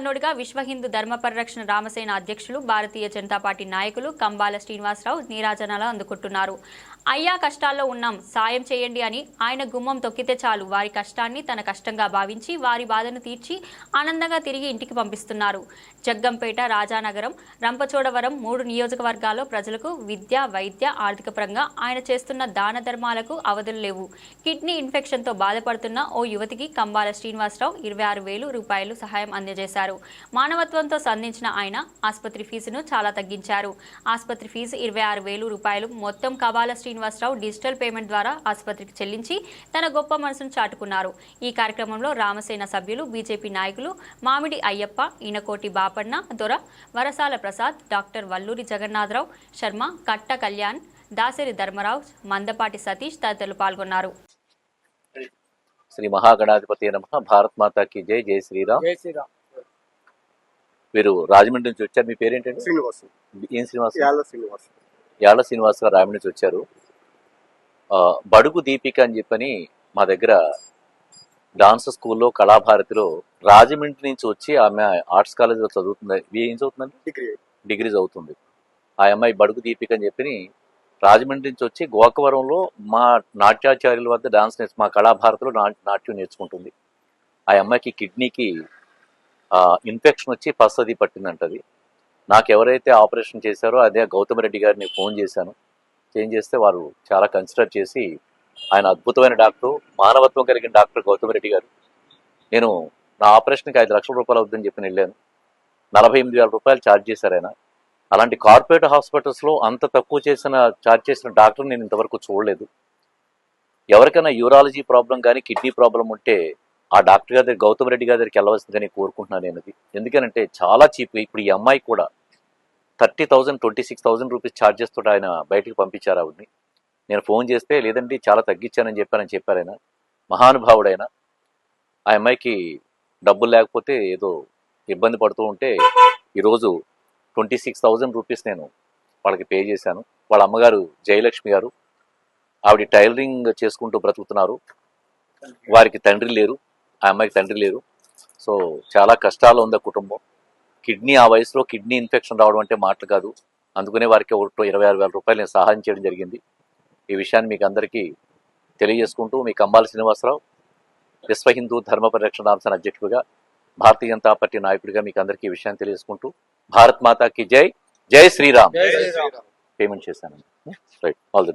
కర్ణుడిగా విశ్వ హిందూ ధర్మ పరిరక్షణ రామసేన అధ్యక్షులు భారతీయ జనతా పార్టీ నాయకులు కంబాల శ్రీనివాసరావు నీరాజనాలు అందుకుంటున్నారు. అయ్యా కష్టాల్లో ఉన్నాం, సాయం చేయండి అని ఆయన గుమ్మం తొక్కితే చాలు వారి కష్టాన్ని తన కష్టంగా భావించి వారి బాధను తీర్చి ఆనందంగా తిరిగి ఇంటికి పంపిస్తున్నారు. జగ్గంపేట, రాజానగరం, రంపచోడవరం 3 నియోజకవర్గాల్లో ప్రజలకు విద్య, వైద్య, ఆర్థిక పరంగా ఆయన చేస్తున్న దాన ధర్మాలకు అవధులు లేవు. కిడ్నీ ఇన్ఫెక్షన్తో బాధపడుతున్న ఓ యువతికి కంబాల శ్రీనివాసరావు 26,000 రూపాయలు సహాయం అందజేశారు. మానవత్వంతో సంధించిన ఆయన ఆసుపత్రి ఫీజును చాలా తగ్గించారు. ఆసుపత్రి ఫీజు 26,000 రూపాయలు. మొత్తం కంబాల శ్రీనివాసరావు డిజిటల్ పేమెంట్ ద్వారా ఆసుపత్రికి చెల్లించి తన గొప్ప మనసును చాటుకున్నారు. ఈ కార్యక్రమంలో రామసేన సభ్యులు, బీజేపీ నాయకులు మామిడి అయ్యప్ప, ఈనకోటి బాపన్న దొర, వరసాల ప్రసాద్, డాక్టర్ వల్లూరి జగన్నాథరావు శర్మ, కట్ట కళ్యాణ్, దాసరి ధర్మరావు, మందపాటి సతీష్ తదితరులు పాల్గొన్నారు. శ్రీ మహాగణాధిపతి నమః. భారత్ మాతాకి జై. జై శ్రీరామ్. మీరు రాజమండ్రి నుంచి వచ్చారు. మీ పేరేంటండి? శ్రీనివాస్. ఏం శ్రీనివాస్? శ్రీనివాస్. యాళ్ళ శ్రీనివాస్ గారు రాజమండ్రి నుంచి వచ్చారు. బడుగు దీపిక అని చెప్పని మా దగ్గర డాన్స్ స్కూల్లో, కళాభారతిలో రాజమండ్రి నుంచి వచ్చి ఆమె ఆర్ట్స్ కాలేజీలో చదువుతుంది. ఏం చదువుతుందండి? డిగ్రీ చదువుతుంది. ఆ అమ్మాయి బడుగు దీపిక అని చెప్పని రాజమండ్రి నుంచి వచ్చి గోకవరంలో మా నాట్యాచార్యుల వద్ద డాన్స్ మా కళాభారతిలో నాట్యం నేర్చుకుంటుంది. ఆ అమ్మాయికి కిడ్నీకి ఇన్ఫెక్షన్ వచ్చి పసది పట్టిందంటది. నాకు ఎవరైతే ఆపరేషన్ చేశారో అదే గౌతమ్ రెడ్డి గారిని ఫోన్ చేశాను. చేస్తే వారు చాలా కన్సిడర్ చేసి, ఆయన అద్భుతమైన డాక్టర్, మానవత్వం కలిగిన డాక్టర్ గౌతమ్ రెడ్డి గారు. నేను నా ఆపరేషన్కి 5 లక్షల రూపాయలు అవుతుందని చెప్పి వెళ్ళాను. 48,000 రూపాయలు ఛార్జ్ చేశారు ఆయన. అలాంటి కార్పొరేట్ హాస్పిటల్స్లో అంత తక్కువ ఛార్జ్ చేసిన డాక్టర్ నేను ఇంతవరకు చూడలేదు. ఎవరికైనా యూరాలజీ ప్రాబ్లం కానీ, కిడ్నీ ప్రాబ్లం ఉంటే ఆ డాక్టర్ గారి దగ్గర, గౌతమ్ రెడ్డి గారి దగ్గరికి వెళ్ళవలసిందని కోరుకుంటున్నాను నేను. అది ఎందుకనంటే చాలా చీప్. ఇప్పుడు ఈ అమ్మాయి కూడా 30,000, 26,000 రూపీస్ ఛార్జెస్ తోటి ఆయన బయటికి పంపించారు ఆవిడ్ని. నేను ఫోన్ చేస్తే లేదండి చాలా తగ్గించానని చెప్పారు ఆయన. మహానుభావుడైన ఆ అమ్మాయికి డబ్బులు లేకపోతే ఏదో ఇబ్బంది పడుతూ ఉంటే ఈరోజు 26,000 రూపీస్ నేను వాళ్ళకి పే చేశాను. వాళ్ళ అమ్మగారు జయలక్ష్మి గారు, ఆవిడ టైలరింగ్ చేసుకుంటూ బ్రతుకుతున్నారు. వారికి తండ్రి లేరు, ఆ అమ్మాయికి తండ్రి లేరు. సో చాలా కష్టాలు ఉంది ఆ కుటుంబం. కిడ్నీ ఆ వయసులో కిడ్నీ ఇన్ఫెక్షన్ రావడం అంటే మాటలు కాదు. అందుకనే వారికి 26,000 రూపాయలు నేను సహాయం చేయడం జరిగింది. ఈ విషయాన్ని మీకు అందరికీ తెలియజేసుకుంటూ, మీ కంబాల శ్రీనివాసరావు విశ్వ హిందూ ధర్మ పరిరక్షణ రామసేన అధ్యక్షుడిగా, భారతీయ జనతా పార్టీ నాయకుడిగా మీకు అందరికీ ఈ విషయాన్ని తెలియజేసుకుంటూ, భారత్ మాతాకి జై. జై శ్రీరామ్. పేమెంట్ చేశాను. రైట్. All the